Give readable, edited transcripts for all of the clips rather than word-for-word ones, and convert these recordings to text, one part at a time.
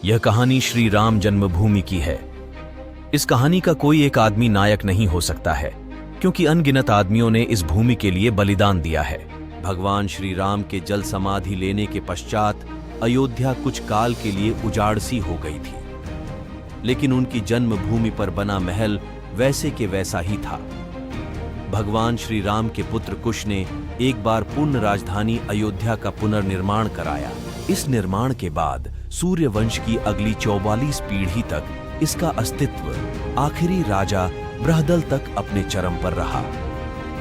यह कहानी श्री राम जन्मभूमि की है। इस कहानी का कोई एक आदमी नायक नहीं हो सकता है, क्योंकि अनगिनत आदमियों ने इस भूमि के लिए बलिदान दिया है। भगवान श्री राम के जल समाधि लेने के पश्चात अयोध्या कुछ काल के लिए उजाड़ सी हो गई थी, लेकिन उनकी जन्मभूमि पर बना महल वैसे के वैसा ही था। भगवान श्री राम के पुत्र कुश ने एक बार पूर्ण राजधानी अयोध्या का पुनर्निर्माण कराया। इस निर्माण के बाद सूर्यवंश की अगली 44 पीढ़ी तक इसका अस्तित्व आखिरी राजा बृहदल तक अपने चरम पर रहा।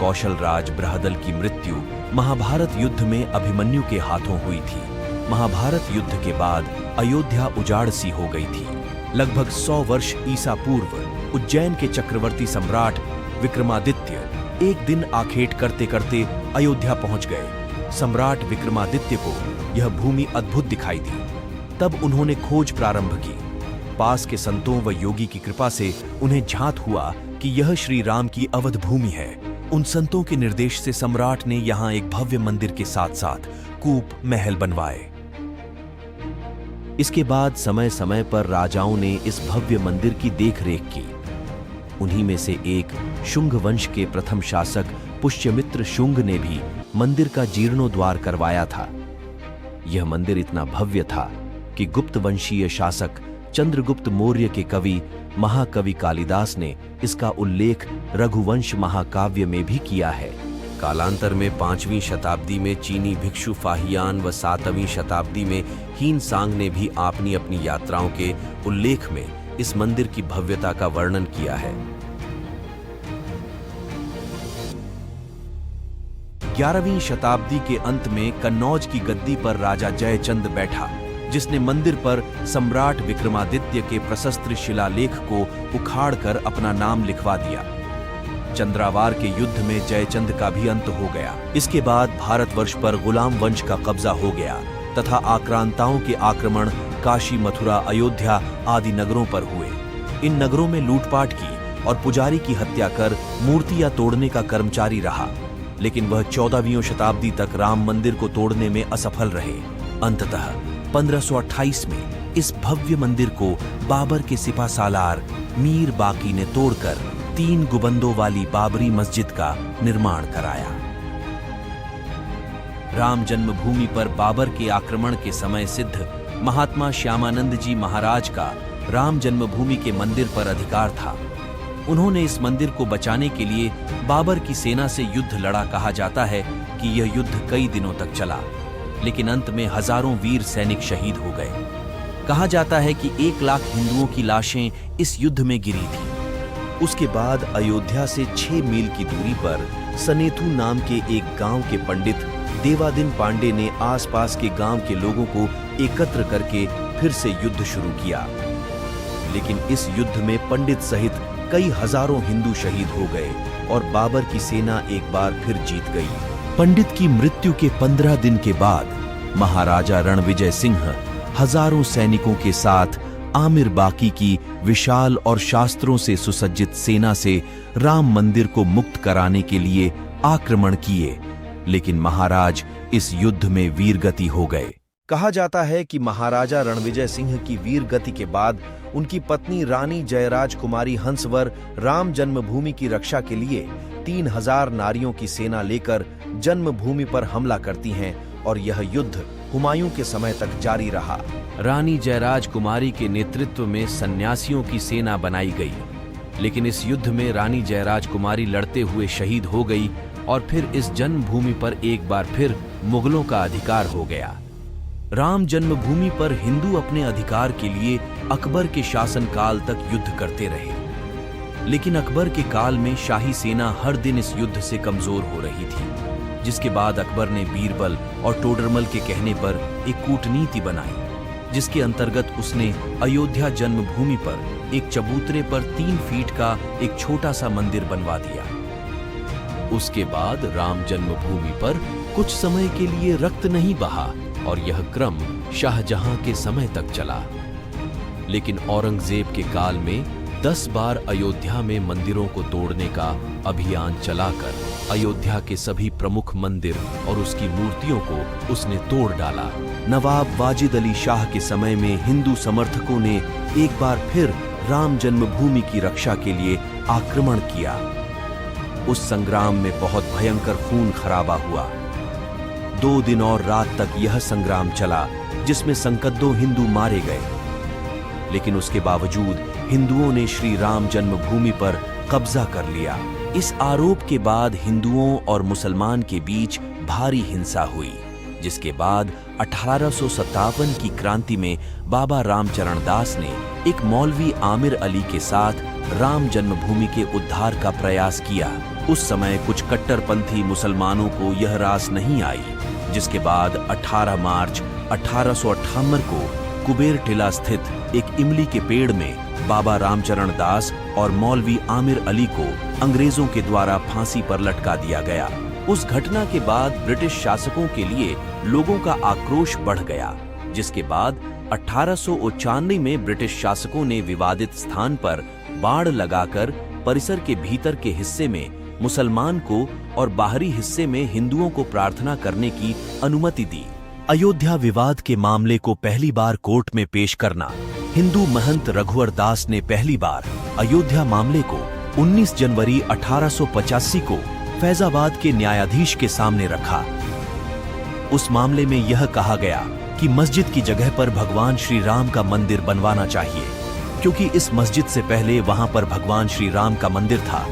कौशल राज बृहदल की मृत्यु महाभारत युद्ध में अभिमन्यु के हाथों हुई थी। महाभारत युद्ध के बाद अयोध्या उजाड़ सी हो गई थी। लगभग 100 वर्ष ईसा पूर्व उज्जैन के चक्रवर्ती सम्राट विक्रमादित्य एक दिन आखेट करते करते अयोध्या पहुंच गए। सम्राट विक्रमादित्य को यह भूमि अद्भुत दिखाई दी। तब उन्होंने खोज प्रारंभ की। पास के संतों व योगी की कृपा से उन्हें झात हुआ कि यह श्री राम की अवध भूमि है। उन संतों के निर्देश से सम्राट ने यहाँ एक भव्य मंदिर के साथ साथ कूप महल बनवाए। इसके बाद समय समय पर राजाओं ने इस भव्य मंदिर की देखरेख की। उन्हीं में से एक शुंग वंश के प्रथम शासक पुष्यमित्र शुंग ने भी मंदिर का जीर्णोद्धार करवाया था। यह मंदिर इतना भव्य था कि गुप्त वंशीय शासक चंद्रगुप्त मौर्य के कवि महाकवि कालिदास ने इसका उल्लेख रघुवंश महाकाव्य में भी किया है। कालांतर में 5वीं शताब्दी में चीनी भिक्षु फाहियान व 7वीं शताब्दी में हीन सांग ने भी अपनी अपनी यात्राओं के उल्लेख में इस मंदिर की भव्यता का वर्णन किया है। 11वीं शताब्दी के अंत में कन्नौज की गद्दी पर राजा जयचंद बैठा, जिसने मंदिर पर सम्राट विक्रमादित्य के प्रशस्त्र शिलालेख को उखाड़कर अपना नाम लिखवा दिया। चंद्रावार के युद्ध में जयचंद का भी अंत हो गया। इसके बाद भारतवर्ष पर गुलाम वंश का कब्जा हो गया तथा आक्रांताओं के आक्रमण काशी, मथुरा, अयोध्या आदि नगरों पर हुए। इन नगरों में लूटपाट की और पुजारी की हत्या कर मूर्तियां तोड़ने का कर्मचारी रहा, लेकिन वह 14वीं शताब्दी तक राम मंदिर को तोड़ने में असफल रहे। अंततः 1528 में इस भव्य मंदिर को बाबर के सिपा सालार मीर बाकी ने तोड़कर 3 गुंबदों वाली बाबरी मस्जिद का निर्माण कराया। राम जन्मभूमि पर बाबर के आक्रमण के समय सिद्ध महात्मा श्यामानंद जी महाराज का राम जन्मभूमि के मंदिर पर अधिकार था। उन्होंने इस मंदिर को बचाने के लिए बाबर की सेना से युद्ध लड़ा। कहा जाता है कि यह युद्ध कई दिनों तक चला, लेकिन अंत में हजारों वीर सैनिक शहीद हो गए। कहा जाता है कि 1 लाख हिंदुओं की लाशें इस युद्ध में गिरी थी। उसके बाद अयोध्या से 6 मील की दूरी पर सनेतु नाम के एक गांव के पंडित देवादिन पांडे ने आसपास के गांव के लोगों को एकत्र करके फिर से युद्ध शुरू किया, लेकिन इस युद्ध में पंडित सहित कई हजारों हिंदू शहीद हो गए और बाबर की सेना एक बार फिर जीत गई। पंडित की मृत्यु के 15 दिन के बाद महाराजा रणविजय सिंह हजारों सैनिकों के साथ आमिर बाकी की विशाल और शास्त्रों से सुसज्जित सेना से राम मंदिर को मुक्त कराने के लिए आक्रमण किए, लेकिन महाराज इस युद्ध में वीरगति हो गए। कहा जाता है कि महाराजा रणविजय सिंह की वीर गति के बाद उनकी पत्नी रानी जयराज कुमारी हंसवर राम जन्मभूमि की रक्षा के लिए 3000 नारियों की सेना लेकर जन्मभूमि पर हमला करती हैं और यह युद्ध हुमायूं के समय तक जारी रहा। रानी जयराज कुमारी के नेतृत्व में सन्यासियों की सेना बनाई गई, लेकिन इस युद्ध में रानी जयराज कुमारी लड़ते हुए शहीद हो गई और फिर इस जन्मभूमि पर एक बार फिर मुगलों का अधिकार हो गया। राम जन्मभूमि पर हिंदू अपने अधिकार के लिए अकबर के शासनकाल तक युद्ध करते रहे, लेकिन अकबर के काल में शाही सेना हर दिन इस युद्ध से कमजोर हो रही थी, जिसके बाद अकबर ने बीरबल और टोडरमल के कहने पर एक कूटनीति बनाई, जिसके अंतर्गत उसने अयोध्या जन्मभूमि पर एक चबूतरे पर 3 फीट का एक छोटा सा मंदिर बनवा दिया। उसके बाद राम जन्मभूमि पर कुछ समय के लिए रक्त नहीं बहा और यह क्रम शाहजहां के समय तक चला, लेकिन औरंगजेब के काल में 10 बार अयोध्या में मंदिरों को तोड़ने का अभियान चलाकर अयोध्या के सभी प्रमुख मंदिर और उसकी मूर्तियों को उसने तोड़ डाला। नवाब वाजिद अली शाह के समय में हिंदू समर्थकों ने एक बार फिर राम जन्मभूमि की रक्षा के लिए आक्रमण किया। उस संग्राम में बहुत भयंकर खून खराबा हुआ। 2 दिन और रात तक यह संग्राम चला, जिसमें संकद्दों हिंदू मारे गए। लेकिन उसके बावजूद हिंदुओं ने श्री राम जन्मभूमि पर कब्जा कर लिया। इस आरोप के बाद हिंदुओं और मुसलमान के बीच भारी हिंसा हुई, जिसके बाद 1857 की क्रांति में बाबा रामचरण दास ने एक मौलवी आमिर अली के साथ राम जन्मभूमि के उद्धार का प्रयास किया। उस समय कुछ कट्टरपंथी मुसलमानों को यह रास नहीं आई, जिसके बाद 18 मार्च 1858 को कुबेर टिला स्थित एक इमली के पेड़ में बाबा रामचरण दास और मौलवी आमिर अली को अंग्रेजों के द्वारा फांसी पर लटका दिया गया। उस घटना के बाद ब्रिटिश शासकों के लिए लोगों का आक्रोश बढ़ गया, जिसके बाद 1891 में ब्रिटिश शासकों ने विवादित स्थान पर बाड़ लगाकर परिसर के भीतर के हिस्से में मुसलमान को और बाहरी हिस्से में हिंदुओं को प्रार्थना करने की अनुमति दी। अयोध्या विवाद के मामले को पहली बार कोर्ट में पेश करना हिंदू महंत रघुवर दास ने पहली बार अयोध्या मामले को 19 जनवरी 1885 को फैजाबाद के न्यायाधीश के सामने रखा। उस मामले में यह कहा गया कि मस्जिद की जगह पर भगवान श्री राम का मंदिर बनवाना चाहिए, क्योंकि इस मस्जिद से पहले वहां पर भगवान श्री राम का मंदिर था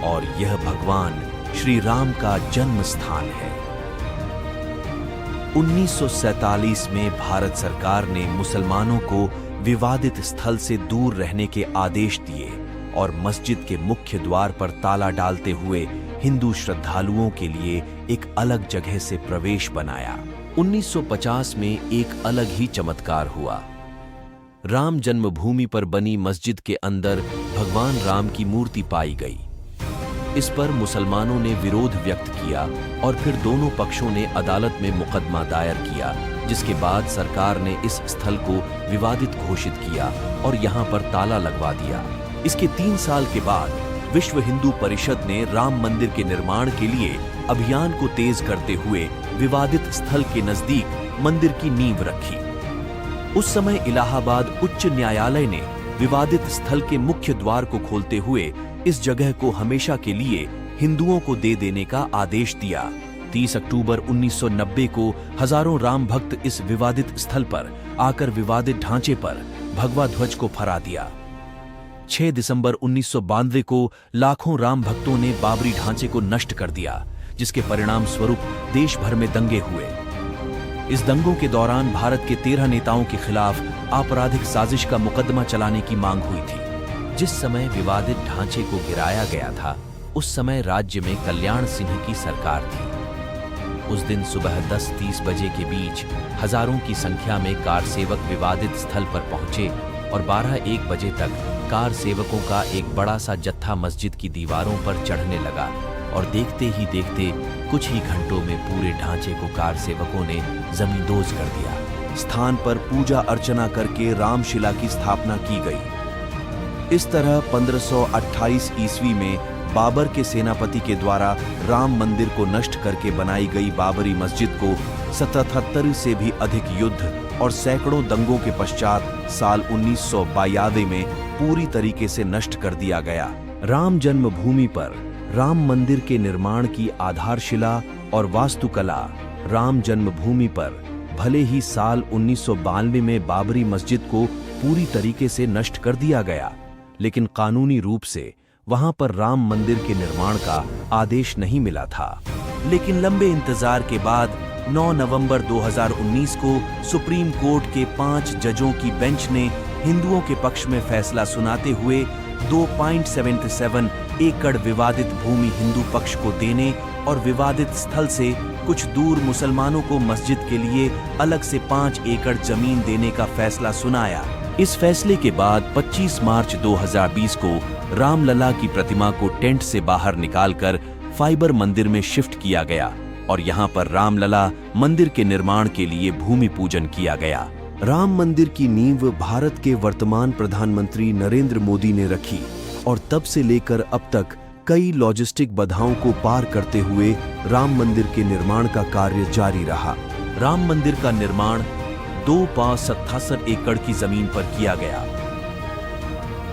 और यह भगवान श्री राम का जन्म स्थान है। 1947 में भारत सरकार ने मुसलमानों को विवादित स्थल से दूर रहने के आदेश दिए और मस्जिद के मुख्य द्वार पर ताला डालते हुए हिंदू श्रद्धालुओं के लिए एक अलग जगह से प्रवेश बनाया। 1950 में एक अलग ही चमत्कार हुआ। राम जन्मभूमि पर बनी मस्जिद के अंदर भगवान राम की मूर्ति पाई गई। इस पर मुसलमानों ने विरोध व्यक्त किया और फिर दोनों पक्षों ने अदालत में मुकदमा दायर किया, जिसके बाद सरकार ने इस स्थल को विवादित घोषित किया और यहां पर ताला लगवा दिया। इसके 3 साल के बाद विश्व हिंदू परिषद ने राम मंदिर के निर्माण के लिए अभियान को तेज करते हुए विवादित स्थल के नजदीक मंदिर की नींव रखी। उस समय इलाहाबाद उच्च न्यायालय ने विवादित स्थल के मुख्य द्वार को खोलते हुए इस जगह को हमेशा के लिए हिंदुओं को दे देने का आदेश दिया। 30 अक्टूबर 1990 को हजारों राम भक्त इस विवादित स्थल पर आकर विवादित ढांचे पर भगवा ध्वज को फहरा दिया। 6 दिसंबर 1992 को लाखों राम भक्तों ने बाबरी ढांचे को नष्ट कर दिया, जिसके परिणाम स्वरूप देश भर में दंगे हुए। इस दंगों के दौरान भारत के 13 नेताओं के खिलाफ आपराधिक साजिश का मुकदमा चलाने की मांग हुई थी। जिस समय विवादित ढांचे को गिराया गया था, उस समय राज्य में कल्याण सिंह की सरकार थी। उस दिन सुबह 10:30 बजे के बीच हजारों की संख्या में कार सेवक विवादित स्थल पर पहुंचे और 12-1 बजे तक कार सेवकों का एक बड़ा सा जत्था मस्जिद की दीवारों पर चढ़ने लगा और देखते ही देखते कुछ ही घंटों में पूरे ढांचे को कार सेवकों ने जमींदोज कर दिया। स्थान पर पूजा अर्चना करके रामशिला की स्थापना की गई। इस तरह 1528 ईस्वी में बाबर के सेनापति के द्वारा राम मंदिर को नष्ट करके बनाई गई बाबरी मस्जिद को 77 से भी अधिक युद्ध और सैकड़ों दंगों के पश्चात साल 1992 में पूरी तरीके से नष्ट कर दिया गया। राम जन्मभूमि पर राम मंदिर के निर्माण की आधारशिला और वास्तुकला राम जन्मभूमि पर भले ही साल 1992 में बाबरी मस्जिद को पूरी तरीके से नष्ट कर दिया गया, लेकिन कानूनी रूप से वहां पर राम मंदिर के निर्माण का आदेश नहीं मिला था। लेकिन लंबे इंतजार के बाद 9 नवंबर 2019 को सुप्रीम कोर्ट के 5 जजों की बेंच ने हिंदुओं के पक्ष में फैसला सुनाते हुए 2.77 एकड़ विवादित भूमि हिंदू पक्ष को देने और विवादित स्थल से कुछ दूर मुसलमानों को मस्जिद के लिए अलग से 5 एकड़ जमीन देने का फैसला सुनाया। इस फैसले के बाद 25 मार्च 2020 को रामलला की प्रतिमा को टेंट से बाहर निकालकर फाइबर मंदिर में शिफ्ट किया गया और यहां पर रामलला मंदिर के निर्माण के लिए भूमि पूजन किया गया। राम मंदिर की नींव भारत के वर्तमान प्रधानमंत्री नरेंद्र मोदी ने रखी और तब से लेकर अब तक कई लॉजिस्टिक बाधाओं को पार करते हुए राम मंदिर के निर्माण का कार्य जारी रहा। राम मंदिर का निर्माण 2,87 एकड़ की जमीन पर किया गया।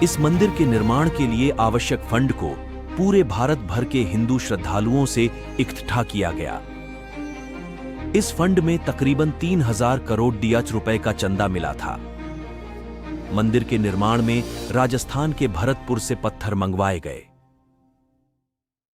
इस मंदिर के निर्माण के लिए आवश्यक फंड को पूरे भारत भर के हिंदू श्रद्धालुओं से इकट्ठा किया गया। इस फंड में तकरीबन 3,000 करोड़ रुपए का चंदा मिला था। मंदिर के निर्माण में राजस्थान के भरतपुर से पत्थर मंगवाए गए।